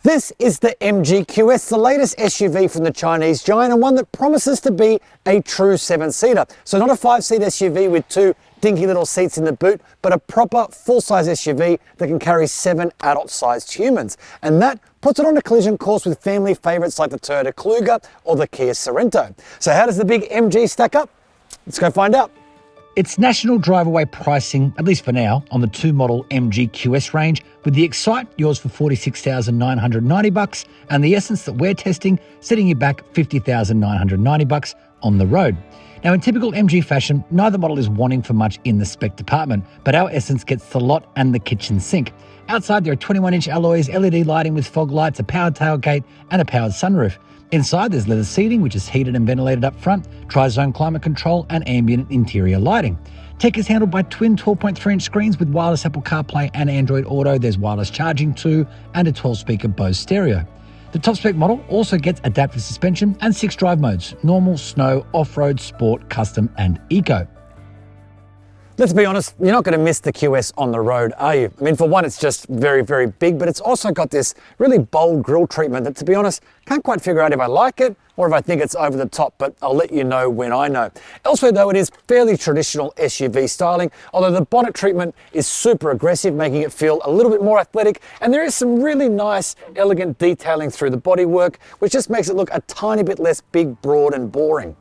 This is the MG QS, the latest SUV from the Chinese giant, and one that promises to be a true 7-seater. So not a 5-seat SUV with 2 dinky little seats in the boot, but a proper full-size SUV that can carry 7 adult-sized humans. And that puts it on a collision course with family favourites like the Toyota Kluger or the Kia Sorento. So how does the big MG stack up? Let's go find out. It's national drive-away pricing, at least for now, on the 2-model MG QS range, with the Excite yours for $46,990 and the Essence that we're testing setting you back $50,990 on the road. Now, in typical MG fashion, neither model is wanting for much in the spec department, but our Essence gets the lot and the kitchen sink. Outside, there are 21-inch alloys, LED lighting with fog lights, a powered tailgate, and a powered sunroof. Inside, there's leather seating, which is heated and ventilated up front, tri-zone climate control, and ambient interior lighting. Tech is handled by twin 12.3-inch screens with wireless Apple CarPlay and Android Auto. There's wireless charging too, and a 12-speaker Bose stereo. The top-spec model also gets adaptive suspension and 6 drive modes: normal, snow, off-road, sport, custom, and eco. Let's be honest, you're not going to miss the QS on the road, are you? I mean, for one, it's just very, very big, but it's also got this really bold grille treatment that, to be honest, can't quite figure out if I like it or if I think it's over the top, but I'll let you know when I know. Elsewhere, though, it is fairly traditional SUV styling, although the bonnet treatment is super aggressive, making it feel a little bit more athletic, and there is some really nice, elegant detailing through the bodywork, which just makes it look a tiny bit less big, broad, and boring.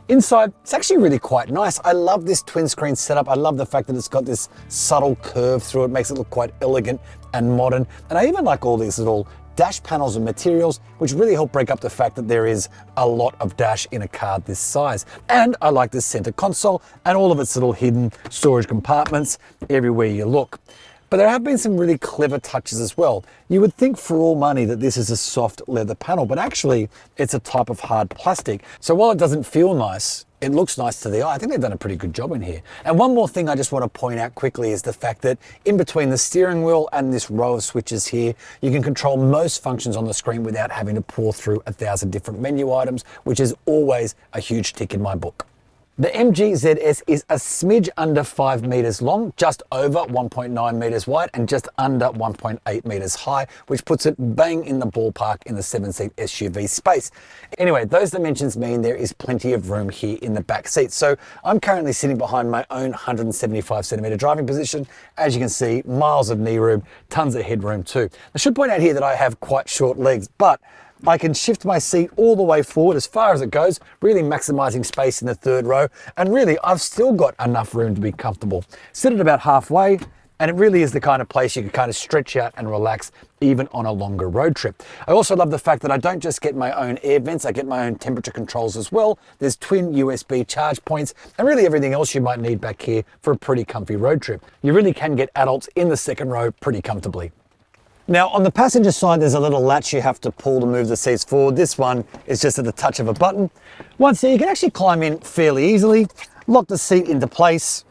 Inside, it's actually really quite nice. I love this twin screen setup. I love the fact that it's got this subtle curve through it. Makes it look quite elegant and modern. And I even like all these little dash panels and materials, which really help break up the fact that there is a lot of dash in a car this size. And I like this center console and all of its little hidden storage compartments everywhere you look. But there have been some really clever touches as well. You would think for all money that this is a soft leather panel, but actually it's a type of hard plastic. So while it doesn't feel nice, it looks nice to the eye. I think they've done a pretty good job in here. And one more thing I just want to point out quickly is the fact that in between the steering wheel and this row of switches here, you can control most functions on the screen without having to pour through 1,000 different menu items, which is always a huge tick in my book. The MG ZS is a smidge under 5 meters long, just over 1.9 meters wide, and just under 1.8 meters high, which puts it bang in the ballpark in the 7-seat SUV space. Anyway, those dimensions mean there is plenty of room here in the back seat. So I'm currently sitting behind my own 175 centimeter driving position. As you can see, miles of knee room, tons of headroom too. I should point out here that I have quite short legs, but I can shift my seat all the way forward as far as it goes, really maximizing space in the third row. And really, I've still got enough room to be comfortable. Sit at about halfway, and it really is the kind of place you can kind of stretch out and relax even on a longer road trip. I also love the fact that I don't just get my own air vents, I get my own temperature controls as well. There's twin USB charge points and really everything else you might need back here for a pretty comfy road trip. You really can get adults in the second row pretty comfortably. Now, on the passenger side, there's a little latch you have to pull to move the seats forward. This one is just at the touch of a button. Once there, you can actually climb in fairly easily, lock the seat into place,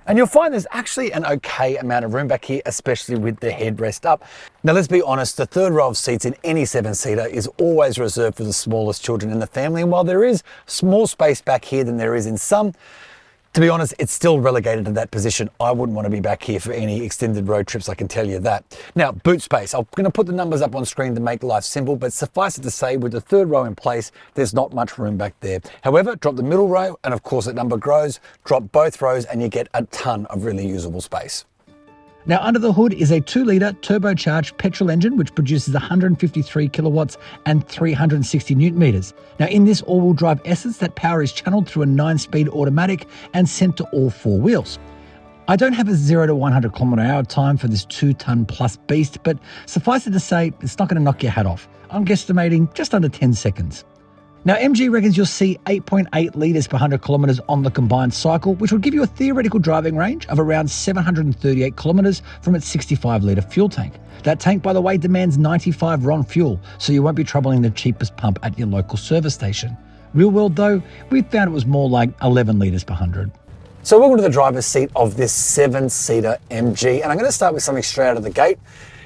and you'll find there's actually an okay amount of room back here, especially with the headrest up. Now, let's be honest, the third row of seats in any 7-seater is always reserved for the smallest children in the family, and while there is more space back here than there is in some, to be honest, it's still relegated to that position. I wouldn't want to be back here for any extended road trips, I can tell you that. Now, boot space. I'm going to put the numbers up on screen to make life simple, but suffice it to say, with the third row in place, there's not much room back there. However, drop the middle row, and of course that number grows, drop both rows, and you get a ton of really usable space. Now, under the hood is a 2-litre turbocharged petrol engine, which produces 153 kilowatts and 360 newton meters. Now, in this all-wheel drive Essence, that power is channeled through a 9-speed automatic and sent to all 4 wheels. I don't have a 0 to 100 km/h time for this 2-ton plus beast, but suffice it to say, it's not going to knock your hat off. I'm guesstimating just under 10 seconds. Now, MG reckons you'll see 8.8 litres per 100 kilometres on the combined cycle, which would give you a theoretical driving range of around 738 kilometres from its 65-litre fuel tank. That tank, by the way, demands 95 RON fuel, so you won't be troubling the cheapest pump at your local service station. Real world, though, we found it was more like 11 litres per 100. So welcome to the driver's seat of this 7-seater MG, and I'm going to start with something straight out of the gate.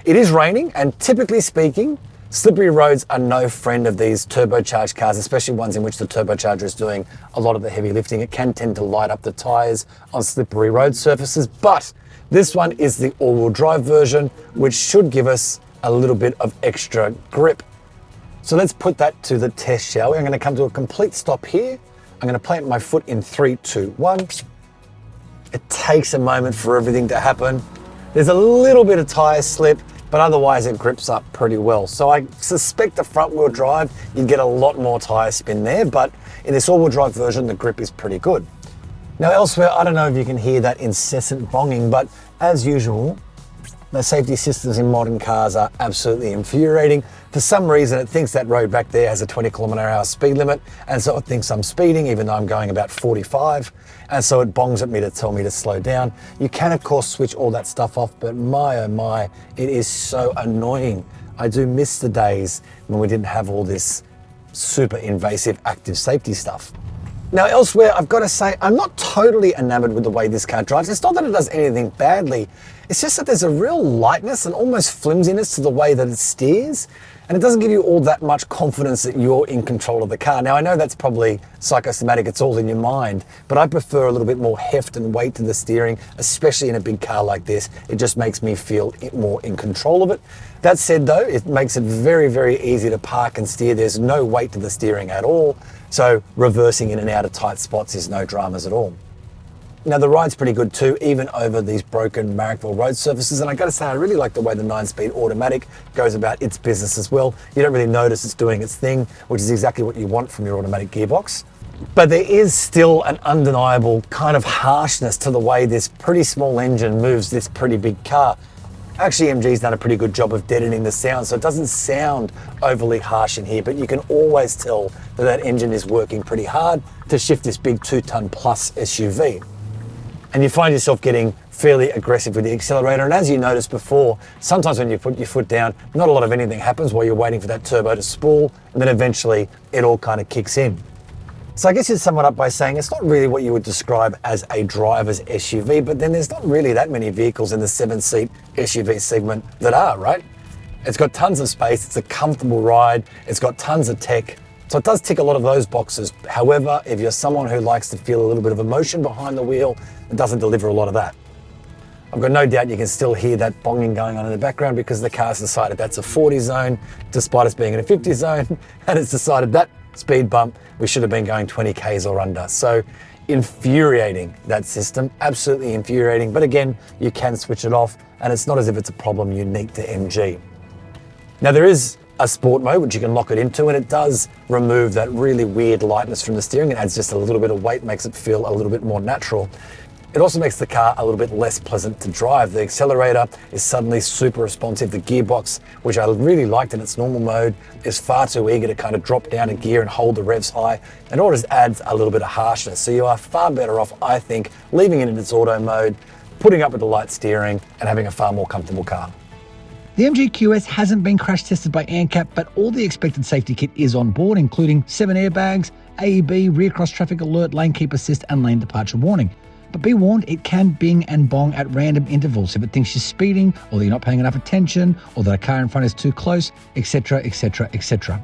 It is raining, and typically speaking, slippery roads are no friend of these turbocharged cars, especially ones in which the turbocharger is doing a lot of the heavy lifting. It can tend to light up the tyres on slippery road surfaces, but this one is the all-wheel drive version, which should give us a little bit of extra grip. So let's put that to the test, shall we? I'm going to come to a complete stop here. I'm going to plant my foot in 3, 2, 1. It takes a moment for everything to happen. There's a little bit of tire slip, but otherwise it grips up pretty well. So I suspect the front wheel drive, you'd get a lot more tire spin there, but in this all wheel drive version, the grip is pretty good. Now elsewhere, I don't know if you can hear that incessant bonging, but as usual, the safety systems in modern cars are absolutely infuriating. For some reason, it thinks that road back there has a 20km/h speed limit, and so it thinks I'm speeding, even though I'm going about 45, and so it bongs at me to tell me to slow down. You can, of course, switch all that stuff off, but my, oh my, it is so annoying. I do miss the days when we didn't have all this super invasive active safety stuff. Now elsewhere, I've got to say, I'm not totally enamored with the way this car drives. It's not that it does anything badly. It's just that there's a real lightness and almost flimsiness to the way that it steers. And it doesn't give you all that much confidence that you're in control of the car. Now I know that's probably psychosomatic, it's all in your mind, but I prefer a little bit more heft and weight to the steering, especially in a big car like this. It just makes me feel more in control of it. That said though, it makes it very, very easy to park and steer. There's no weight to the steering at all. So reversing in and out of tight spots is no dramas at all. Now the ride's pretty good too, even over these broken Marrickville road surfaces. And I gotta say, I really like the way the 9-speed automatic goes about its business as well. You don't really notice it's doing its thing, which is exactly what you want from your automatic gearbox. But there is still an undeniable kind of harshness to the way this pretty small engine moves this pretty big car. Actually, MG's done a pretty good job of deadening the sound, so it doesn't sound overly harsh in here, but you can always tell that that engine is working pretty hard to shift this big 2-ton plus SUV. And you find yourself getting fairly aggressive with the accelerator. And as you noticed before, sometimes when you put your foot down, not a lot of anything happens while you're waiting for that turbo to spool, and then eventually it all kind of kicks in. So I guess you'd sum it up by saying it's not really what you would describe as a driver's SUV, but then there's not really that many vehicles in the 7-seat SUV segment that are, right? It's got tons of space, it's a comfortable ride, it's got tons of tech, so it does tick a lot of those boxes. However, if you're someone who likes to feel a little bit of emotion behind the wheel, it doesn't deliver a lot of that. I've got no doubt you can still hear that bonging going on in the background because the car's decided that's a 40 zone, despite us being in a 50 zone, and it's decided that speed bump, we should have been going 20 Ks or under. So infuriating, that system, absolutely infuriating. But again, you can switch it off and it's not as if it's a problem unique to MG. Now there is a sport mode, which you can lock it into, and it does remove that really weird lightness from the steering. It adds just a little bit of weight, makes it feel a little bit more natural. It also makes the car a little bit less pleasant to drive. The accelerator is suddenly super responsive. The gearbox, which I really liked in its normal mode, is far too eager to kind of drop down a gear and hold the revs high. And it all just adds a little bit of harshness. So you are far better off, I think, leaving it in its auto mode, putting up with the light steering, and having a far more comfortable car. The MG QS hasn't been crash tested by ANCAP, but all the expected safety kit is on board, including 7 airbags, AEB, rear cross traffic alert, lane keep assist, and lane departure warning. But be warned, it can bing and bong at random intervals if it thinks you're speeding, or that you're not paying enough attention, or that a car in front is too close, etc, etc, etc.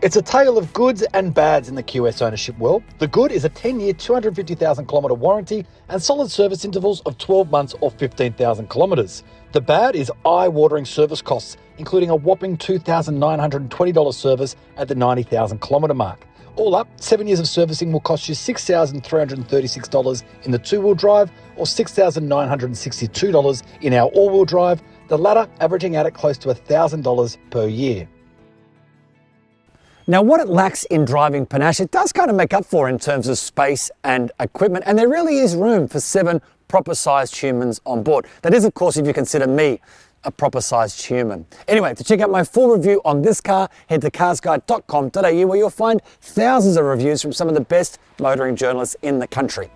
It's a tale of goods and bads in the QS ownership world. The good is a 10-year, 250,000 kilometre warranty and solid service intervals of 12 months or 15,000 kilometres. The bad is eye-watering service costs, including a whopping $2,920 service at the 90,000 kilometre mark. All up, 7 years of servicing will cost you $6,336 in the two-wheel drive or $6,962 in our all-wheel drive, the latter averaging out at close to $1,000 per year. Now, what it lacks in driving panache, it does kind of make up for in terms of space and equipment, and there really is room for 7 proper-sized humans on board. That is, of course, if you consider me a proper-sized human. Anyway, to check out my full review on this car, head to carsguide.com.au where you'll find thousands of reviews from some of the best motoring journalists in the country.